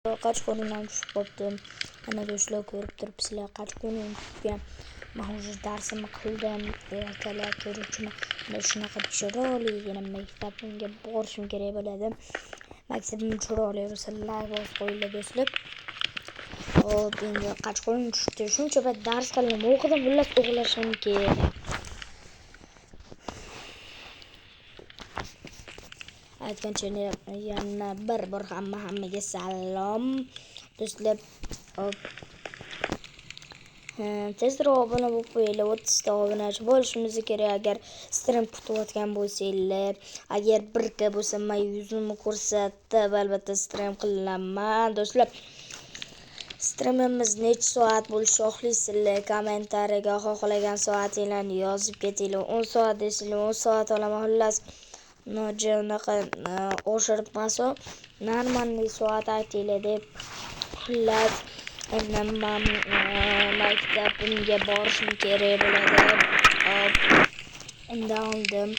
Kaç konudan tushib qoldim. Mana do'stlar ko'rib turibsizlar, kaç konudan tushgan. Men hozir darsimni qildim. Ertalab ko'ruvchim mana shunaqa chiroyligina maktabimga borishim kerak bo'ladi. Maktabim chiroyli bo'lsa like bosib qo'yinglar do'stlar. Hop, endi kaç konudan tushdi. Shuncha payt dars qildim, o'qidim, xullas uxlashim kerak. Aytgancha yana bir hammaga salom do'stlar. Tezroq obuna bo'lib qo'yinglar. 30 ta obunachi bo'lishimiz kerak. Agar stream kutayotgan bo'lsanglar, agar 1k bo'lsa men yuzimni ko'rsatib albatta stream qilaman do'stlar. Streamimiz necha soat bo'lishi xohlaysizlar? Kommentariyaga xohlagan soatinglarni yozib ketinglar. 10 soat desanglar 10 soat olaman xullas. Unaqa oshiribmanso normalniy soat aytinglar deb xullas men maktabimga borishim kerak bo'ladi. Endi oldim.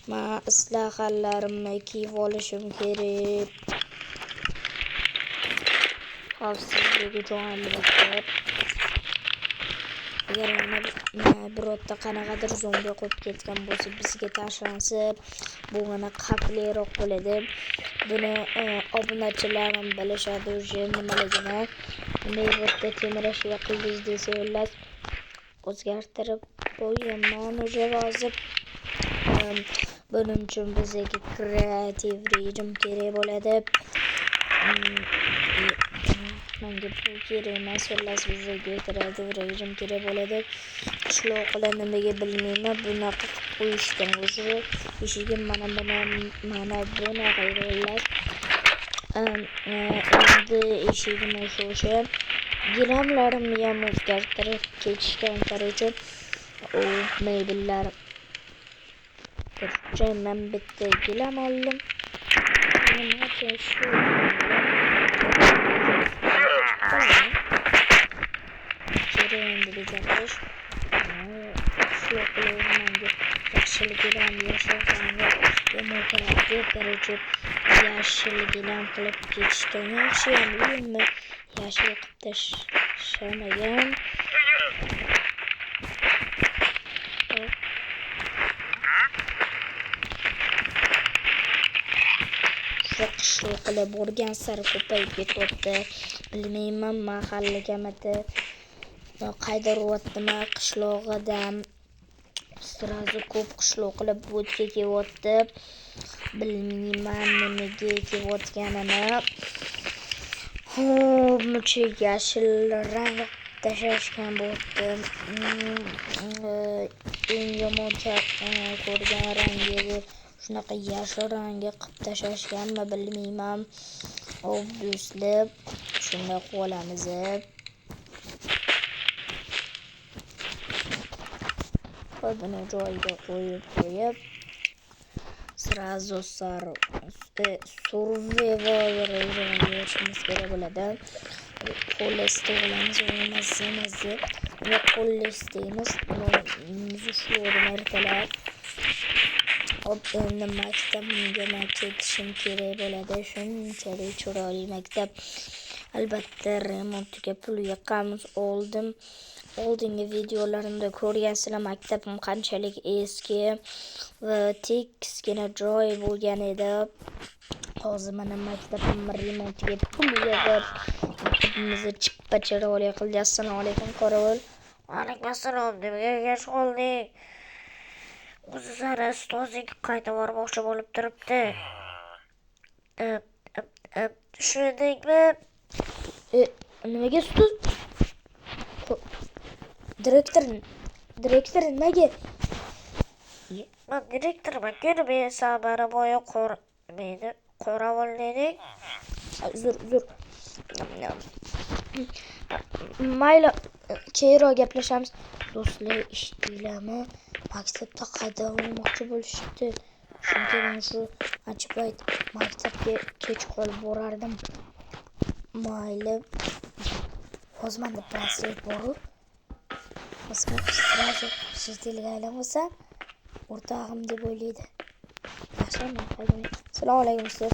Men islahatlarimni kiyib olishim kerak. Xavfsizlik uchun albatta. Agar birorta qanaqadir zombi qo'yib ketgan bo'lsa, bizga tashlansa, bu mana xavfliroq bo'ladi. Buni obunachilarim bilishadi o'sha nimaligini. Neyvotda temirash yoqildi desangiz, o'zgartirib qo'yaman o'sha hozir. Buning uchun bizga kreativ rejim kerak bo'ladi. Menga bu kerak emas, xullas bizga kreativ rejim kerak bo'ladi. Qishloqlar nimaga bilmayman, bunaqa qilib qo'yishgan o'sha eshigim mana bunaqa xullas. Endi eshigim o'sha gilamlarimni ham o'zgartirib ketishgan qaraychi. Mebellar men bitta gilam oldim. Nima shu gapirish shu qiluvimga yaxshiligini yashashimga demokratiya qaraychi. Yashilgidan qilib ketishgan yaxshi hammi yashil qilib tashlamagan. Qishloqlar borgan sari ko'payib ketyapti. Bilmayman, mahallagamada qaydaryaptimi qishlog'idan. Sirazi ko'p qishloqlar bo'tga kelyapti. Bilmayman nimaga kelayotganini. Muncha yashil rang tashlashgan bo'pti. Eng yomon ko'rgan rangi shunaqa yashil rangga qilib tashlashganmi bilmayman. Hop do'stlar, shunday qilib olamiz. Buni joyiga qo'yib sirazu survival rejimiga o'tishimiz kerak bo'ladi. Qo'llasda olamiz, o'ynamasimizni va qo'llasdaymiz. Shu ertalab hop endi maktabimga ketishim kerak bo'ladi. Shunchalik chiroyli maktab. Albatta remontiga pul yig'amiz. Oldingi videolarimda ko'rgansizlar, maktabim qanchalik eski va tekisgina joy bo'lgan edi. Hozir mana maktabim remontiga pul yig'ib maktabimizni chippa chiroyli qildi. Assalomu alaykum qorovul. Alaykum assalom. Nimaga kech qolding? O'zi sana ustozing qayta bormoqchi bo'lib turibdi. Tushundingmi? Nimaga ustoz? Direktor nimaga? Men direktorman, ko'rmaysan mana boya qo'ravulning. Uzr. Mayli, keyinroq gaplashamiz. Do'stlar, eshitdinglarmi? Maktabda qayta olmoqchi bo'lishdi. Chunki men shu ancha payt maktabga kech qolib borardim. Mayli. Hozir menda planshet bor. Sirazi shidilga aylanmasa, o'rtog'im deb o'ylaydi. Yaxshimi? Assalomu alaykum ustoz.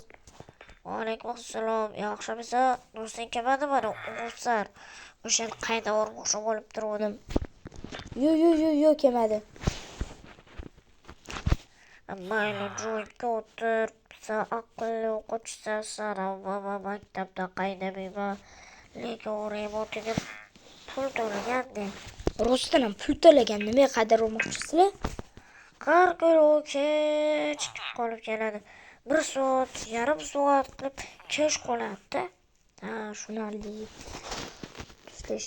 Alaykum assalom. Yaxshimisiz? Do'sting kelmadi mana o'g'ilsar. O'shan qayda o'rmoqchi bo'lib turgandim. Yo kelmadi. Mayli joyga o'tir. Sen aqlli o'quvchisan, sana mama maktabda qaydamayman. Lekin o'raymoqchi deb pul to'lagandi. Rostdan ham pul to'lagan. Nimaga qadar urmoqchisizlar? Har kuni u kech qolib keladi. 1 soat, yarim soat qilib kech qoladi. Ha, shuni oldik. Do'stlar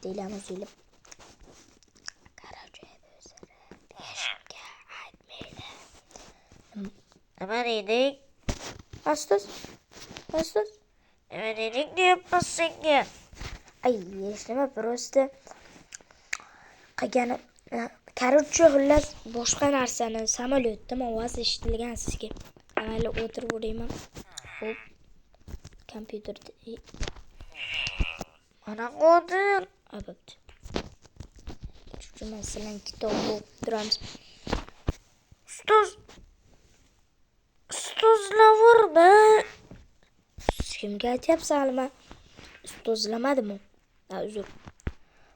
deyilamiz o'ylab. Qarajay bo'lsa, hechga aytmaydi. Nima dedik? Astos. Nima dedik deyapmiz senga? Ay, nima prosta qilgani. Короче, xullas boshqa narsani samolyotda ovoz eshitilgan sizga. Mayli o'tirib o'rayman. Xo'p. Kompyuterda. Mana qodir. Albatta. Shundan sizlarga kitob o'qib turamiz. Ustozlavormi? Kimga aytyapsan alma? Ustozlamadim. Uzr.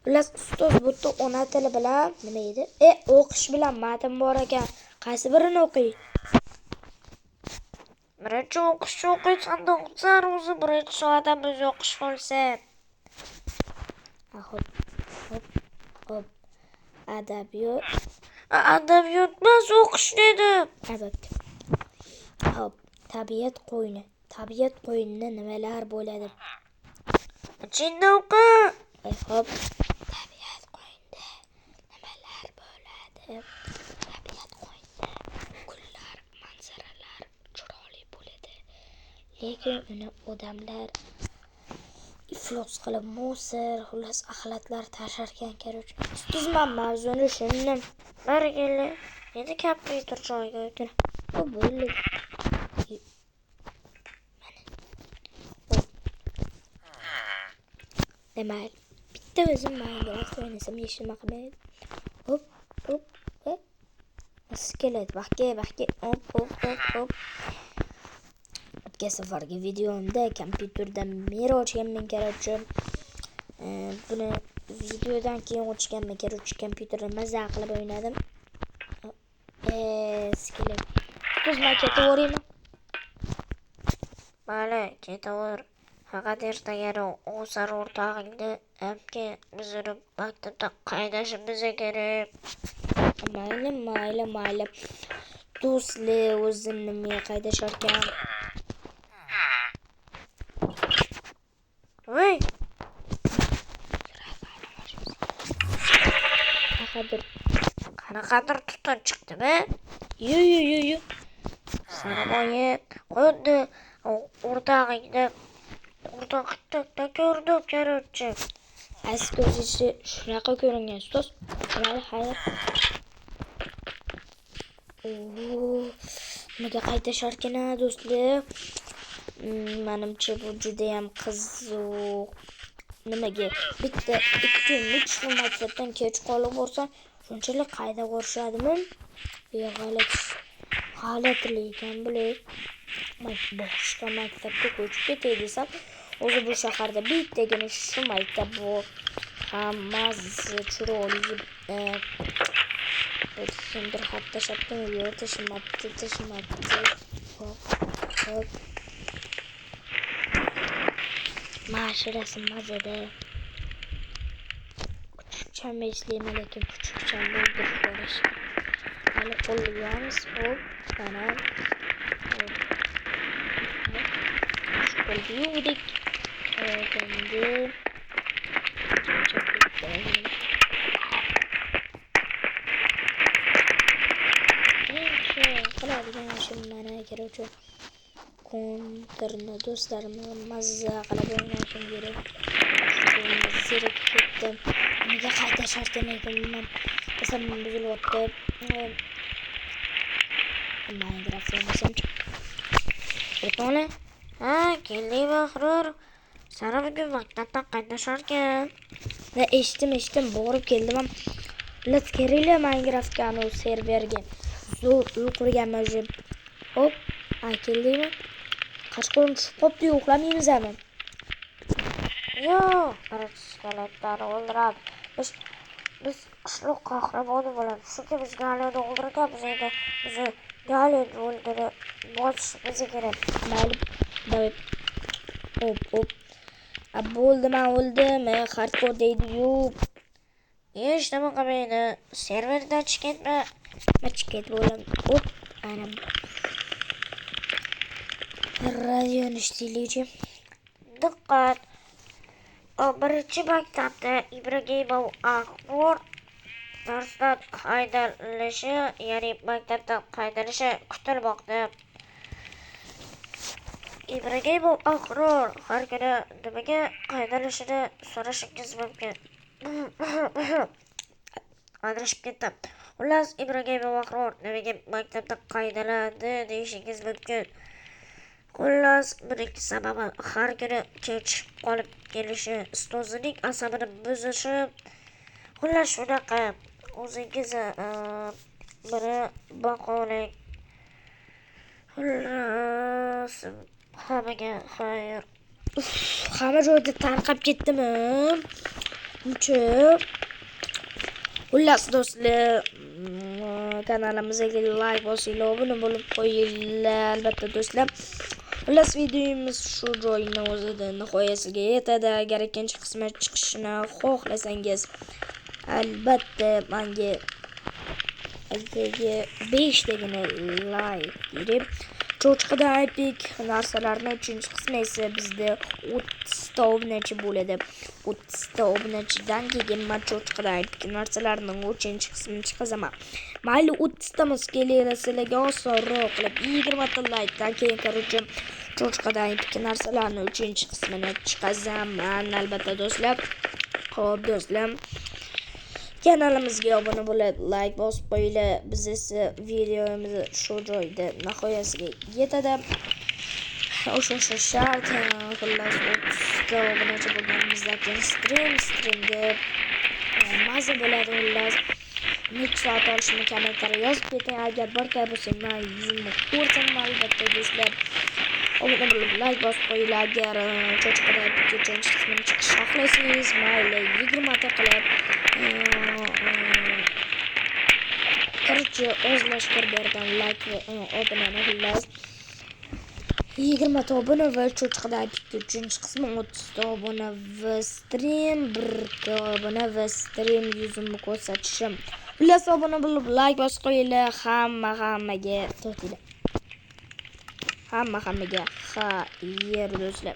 Xullas ustoz bo'tdi ona tili bilan nima edi? O'qish bilan matn bor ekan. Qaysi birini o'qiy? Birinchi o'qishni o'qiysan, o'qisar o'zi birinchi soatda biz o'qish bo'lsa. Hop. Adabiyot. Adabiyot emas, o'qish dedim. Albatta. Hop. Tabiat qo'ynida nimalar bo'ladi? Chinda o'qi. Hop. Tabiat qo'ynida nimalar bo'ladi? Tabiat qo'ynida gullar, manzaralar chiroyli bo'ladi. Lekin uni odamlar iflos qilib musor, xullas axlatlar tasharkan kerak. Tuzman mavzuni shundan. Bargeli. Endi kompyuter joyiga o'tir. Bu bo'ldi. Demak, bitta o'zim Minecraft o'ynasam yeshilma qilmaydi. Hop. Nasıl keladi? Vaqtga. Hop. O'tgan safargi videomda kompyuterdan mera ochganman kerakchi. Buni videodan keyin ochganman kerakchi, kompyuterda maza qilib o'ynadim. Skelet. Biz maketaveraymi? Mayli, ketaver. Faqat ertaga o'sar o'rtog'ingni hamki biz uni maktabda qaydashimiz kerak. Mayli. Do'stlar o'zini nimaga qaydasharkan? Voy. Qanaqadir tutun chiqdimi? Yo. Sarmoyet, qo'ydi o'rtog'ingni o'rtoqlikda ko'rdim kerakchi. Asli ko'zichi shunaqa ko'ringan ustoz. Xayr. Nimaga qaydasharkan do'stlar? Menimcha bu juda ham qiziq. Nimaga bitta 2-3 kun maktabdan kech qolib bo'lsam, shunchalik qayda ko'rishadimi? G'alati ekan bular. Boshqa maktabga ko'chib ketay desam, o'zi bu shaharda bittagina shu maktab bor. Hammasi chiroyli. Kimdir xatta shatdan tashimabdi. Hop. Mashirasi mazada. Kuchukcham eslayman, lekin kuchukcham bo'ldir ko'rish. Hali qo'llayamiz. Hop, mana. Qo'lga yuvdik. Endi qiladigan ishim mana kerakchi. Kontrni do'stlarimni mazza qilib o'ynashim kerak. Zerikib ketdim. Nega qaydasharkan ekan? Asalim buzilyapti. Minecraft o'ynasam-chi. O'tona. Keldik Bahrur. Sana bugun maktabdan qaydasharkan. Eshitdim, borib keldim. Let's kerakli Minecraftga serverga. Zo'r qurganman o'zi. Hop, keldingmi? Qo'lim tushib qopti, uxlamaymiz ham. Yo'q, birinchi skeletlarni o'ldiradi. Biz qishloq qahramoni bo'lamiz. Chunki biz Galiyani o'ldirganmiz endi. Bizni Galiyani o'ldirib bosishimiz kerak. Mayli, davay. Hop. Bo'ldi, men o'ldim. Hardcore deydi-yu. Hech nima qilmaydi. Serverdan chiqadimi? Chiqadi bo'lam. Hop, ana. Radio ishlaydi. Diqqat. Birinchi maktabda Ibragimov Axbor darsdan haydalishi, ya'ni maktabdan haydalishi kutilmoqda. Ibragimov Axbor har kuni nimaga haydalishini so'rashingiz mumkin. Adashib ketdim. Xullas, Ibragimov Axbor nimaga maktabdan haydaladi deyishingiz mumkin. Xullas, buning sababi har kuni kech qolib kelishi, ustozining asabini buzishi. Xullas, shunaqa. O'zingiz buni baholang. Xullas, hammaga xayr. Hamma joyda tarqab ketdimi? Uncha. Xullas do'stlar, kanalimizga like bosinglar, obuna bo'lib qo'yinglar albatta do'stlar. Xullas videomiz shu joyning o'zida nihoyasiga yetadi. Agar ikkinchi qismi chiqishini xohlasangiz, albatta menga 5 dagina like berib, cho'chqada epik narsalarni 3-qismi esa bizda 30 ta obunachi bo'ladi. 30 ta obunachidan keyin men cho'chqada epik narsalarning 3-qismini chiqazaman. Mayli 30 tamiz keladi, sizlarga osonroq qilib 20 ta likedan keyin korоче cho'chqada epik narsalarni 3-qismini chiqazaman albatta do'stlar. Xo'p do'stlar, kanalimizga obuna bo'lib, like bosib qo'yinglar. Biz esa videomiz shu joyda nihoyasiga yetadi. O'sha shart, xullas 30 ta obunachi bo'lganimizdan keyin streamga maza bo'ladi. Xullas, necha soat olishini kommentariyga yozib keting. Agar barcha bo'lsa, men yuzimni ko'rsaman albatta do'stlar. Obuna bo'lib, like bosib qo'yinglar. Agar cho'chqada ikkinchi qismini chiqish xohlasangiz, mayli 20 ta qilib короче o'zlashtirib bergan like obunani xullas 20 ta obuna va cho'chqada 3-chi qismi 30 ta obuna va stream 1 ta obuna va stream yuzimni ko'rsatishim. Xullas obuna bo'lib, like bosib qo'yinglar. Hammaga to'tilar. Hammaga xayr do'stlar.